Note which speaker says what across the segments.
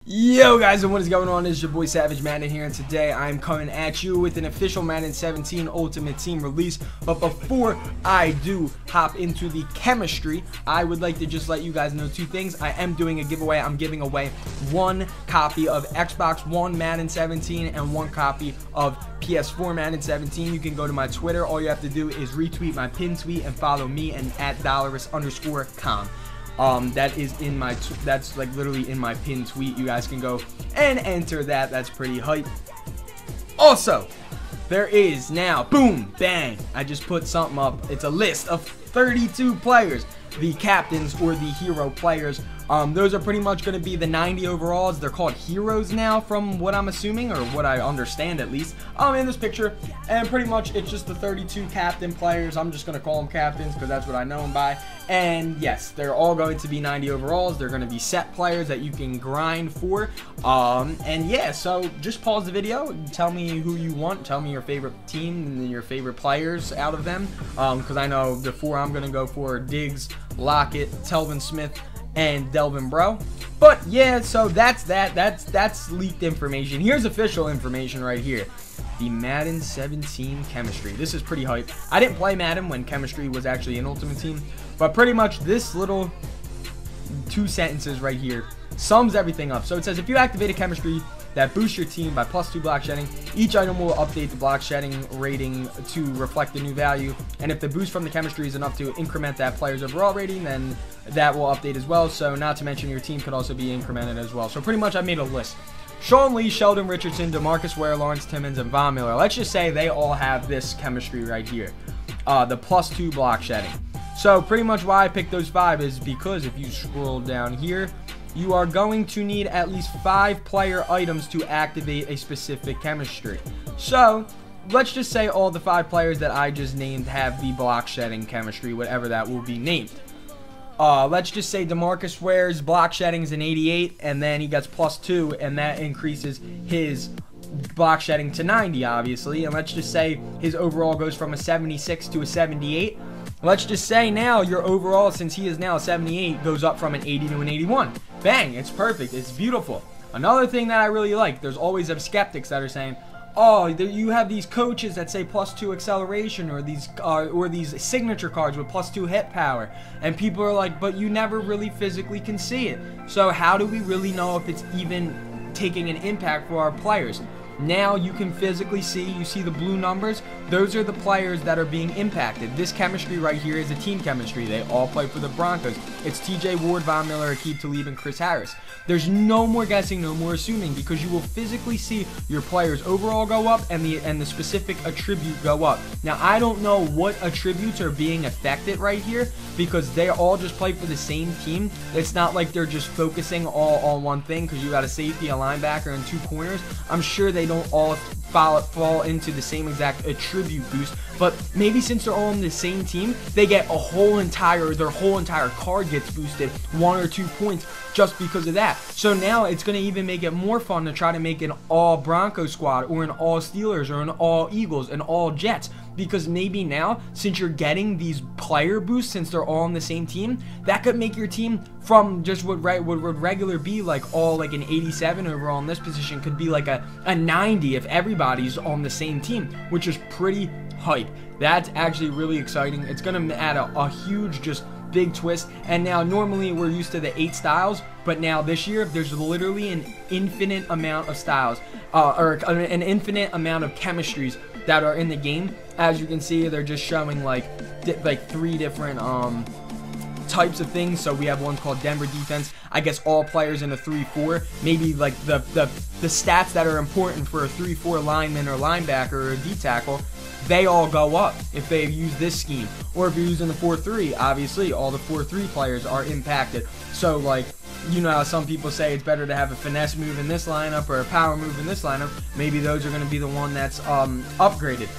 Speaker 1: Yo guys, and what is going on? It's your boy Savage Madden here, and today I'm coming at you with an official Madden 17 Ultimate Team release. But before I do hop into the chemistry, I would like to just let you guys know two things. I am doing a giveaway. I'm giving away one copy of Xbox One Madden 17 and one copy of PS4 Madden 17. You can go to my Twitter. All you have to do is retweet my pin tweet and follow me and at @Dollarus_com. That is in my, that's like literally in my pinned tweet. You guys can go and enter that. That's pretty hype. Also, there is now, boom, bang, I just put something up. It's a list of 32 players, the captains or the hero players. Those are pretty much going to be the 90 overalls. They're called heroes now, from what I'm assuming, or what I understand at least, in this picture. And pretty much it's just the 32 captain players. I'm just going to call them captains because that's what I know them by. And yes, they're all going to be 90 overalls. They're going to be set players that you can grind for. And yeah, so just pause the video, tell me who you want, tell me your favorite team and your favorite players out of them. Because I know the four I'm going to go for are Diggs, Lockett, Telvin Smith, and Delvin Bro. But yeah, so that's leaked information. Here's official information right here. The Madden 17 chemistry. This is pretty hype. I didn't play Madden when chemistry was actually in Ultimate Team, but pretty much this little 2 sentences right here sums everything up. So it says, if you activate a chemistry that boosts your team by +2 block shedding, each item will update the block shedding rating to reflect the new value. And if the boost from the chemistry is enough to increment that player's overall rating, then that will update as well. So not to mention your team could also be incremented as well. So pretty much I made a list. Sean Lee, Sheldon Richardson, DeMarcus Ware, Lawrence Timmons, and Von Miller. Let's just say they all have this chemistry right here. The +2 block shedding. So pretty much why I picked those 5 is because if you scroll down here, you are going to need at least 5 player items to activate a specific chemistry. So let's just say all the 5 players that I just named have the block shedding chemistry, whatever that will be named. Let's just say DeMarcus Ware's block shedding is an 88, and then he gets +2, and that increases his block shedding to 90, obviously. And let's just say his overall goes from a 76 to a 78. Let's just say now your overall, since he is now a 78, goes up from an 80 to an 81. Bang, it's perfect, it's beautiful. Another thing that I really like, there's always some skeptics that are saying, oh, you have these coaches that say +2 acceleration, or these signature cards with +2 hit power, and people are like, but you never really physically can see it. So how do we really know if it's even taking an impact for our players? Now you can physically see, you see the blue numbers, those are the players that are being impacted. This chemistry right here is a team chemistry. They all play for the Broncos. It's TJ Ward, Von Miller, Aqib Talib, and Chris Harris. There's no more guessing, no more assuming, because you will physically see your players overall go up and the specific attribute go up. Now I don't know what attributes are being affected right here, because they all just play for the same team. It's not like they're just focusing all on one thing, because you got a safety, a linebacker, and 2 corners. I'm sure they don't all fall into the same exact attribute boost, but maybe since they're all on the same team, they get their whole entire card gets boosted 1 or 2 points just because of that. So now it's going to even make it more fun to try to make an all Broncos squad, or an all Steelers, or an all Eagles, an all Jets, because maybe now, since you're getting these player boosts, since they're all on the same team, that could make your team from just what would regular be like all like an 87 overall in this position could be like a 90 if everybody's on the same team, which is pretty hype. That's actually really exciting. It's going to add a huge, just big twist. And now normally we're used to the 8 styles, but now this year there's literally an infinite amount of styles, or an infinite amount of chemistries that are in the game. As you can see, they're just showing like 3 different types of things. So we have one called Denver defense. I guess all players in a 3-4, maybe like the stats that are important for a 3-4 lineman or linebacker or a D tackle, they all go up if they use this scheme. Or if you're using the 4-3, obviously all the 4-3 players are impacted. So like, you know how some people say it's better to have a finesse move in this lineup or a power move in this lineup, maybe those are going to be the one that's upgraded.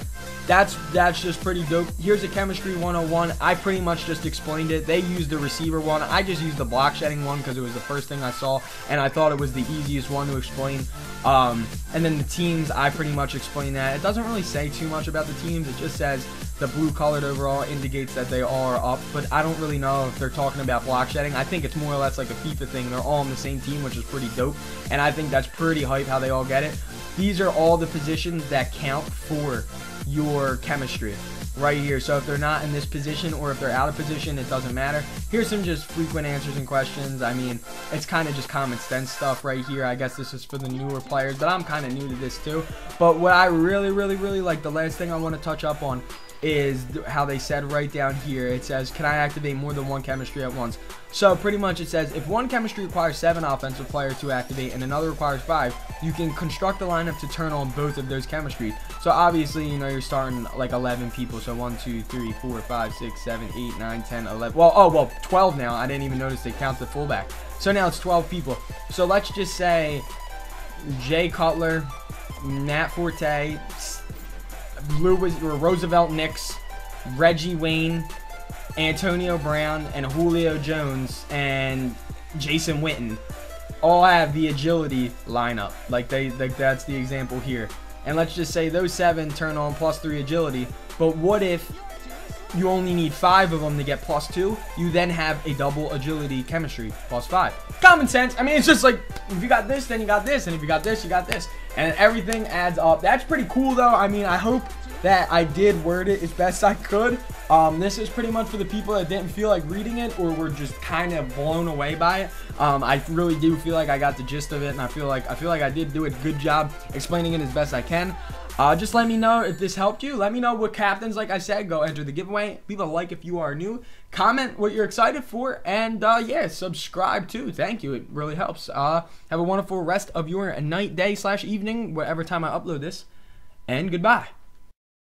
Speaker 1: That's just pretty dope. Here's a chemistry 101. I pretty much just explained it. They used the receiver one. I just used the block shedding one because it was the first thing I saw, and I thought it was the easiest one to explain. And then the teams, I pretty much explained that. It doesn't really say too much about the teams. It just says The blue colored overall indicates that they are up, but I don't really know if they're talking about block shedding. I think it's more or less like a FIFA thing. They're all on the same team, which is pretty dope, and I think that's pretty hype how they all get it. These are all the positions that count for your chemistry right here. So if they're not in this position or if they're out of position, it doesn't matter. Here's some just frequent answers and questions. I mean, it's kind of just common sense stuff right here. I guess this is for the newer players, but I'm kind of new to this too. But what I really like, the last thing I want to touch up on is how they said right down here, it says, can I activate more than one chemistry at once? So pretty much it says, if one chemistry requires 7 offensive players to activate and another requires 5, you can construct a lineup to turn on both of those chemistries. So obviously, you know, you're starting like 11 people. So 1, 2, 3, 4, 5, 6, 7, 8, 9, 10, 11. Well, 12 now. I didn't even notice they count the fullback. So now it's 12 people. So let's just say Jay Cutler, Nat Forte, Roosevelt Nix, Reggie Wayne, Antonio Brown, and Julio Jones, and Jason Witten all have the agility lineup. Like that's the example here. And let's just say those 7 turn on +3 agility. But what if you only need 5 of them to get +2? You then have a double agility chemistry +5. Common sense. I mean, it's just like, if you got this, then you got this, and if you got this, you got this, and everything adds up. That's pretty cool though. I mean, I hope that I did word it as best I could. This is pretty much for the people that didn't feel like reading it or were just kind of blown away by it. I really do feel like I got the gist of it, and I feel like I did do a good job explaining it as best I can. Just let me know if this helped you. Let me know what captains, like I said, go enter the giveaway. Leave a like if you are new. Comment what you're excited for, and yeah, subscribe too. Thank you. It really helps. Have a wonderful rest of your night, day / evening, whatever time I upload this, and goodbye.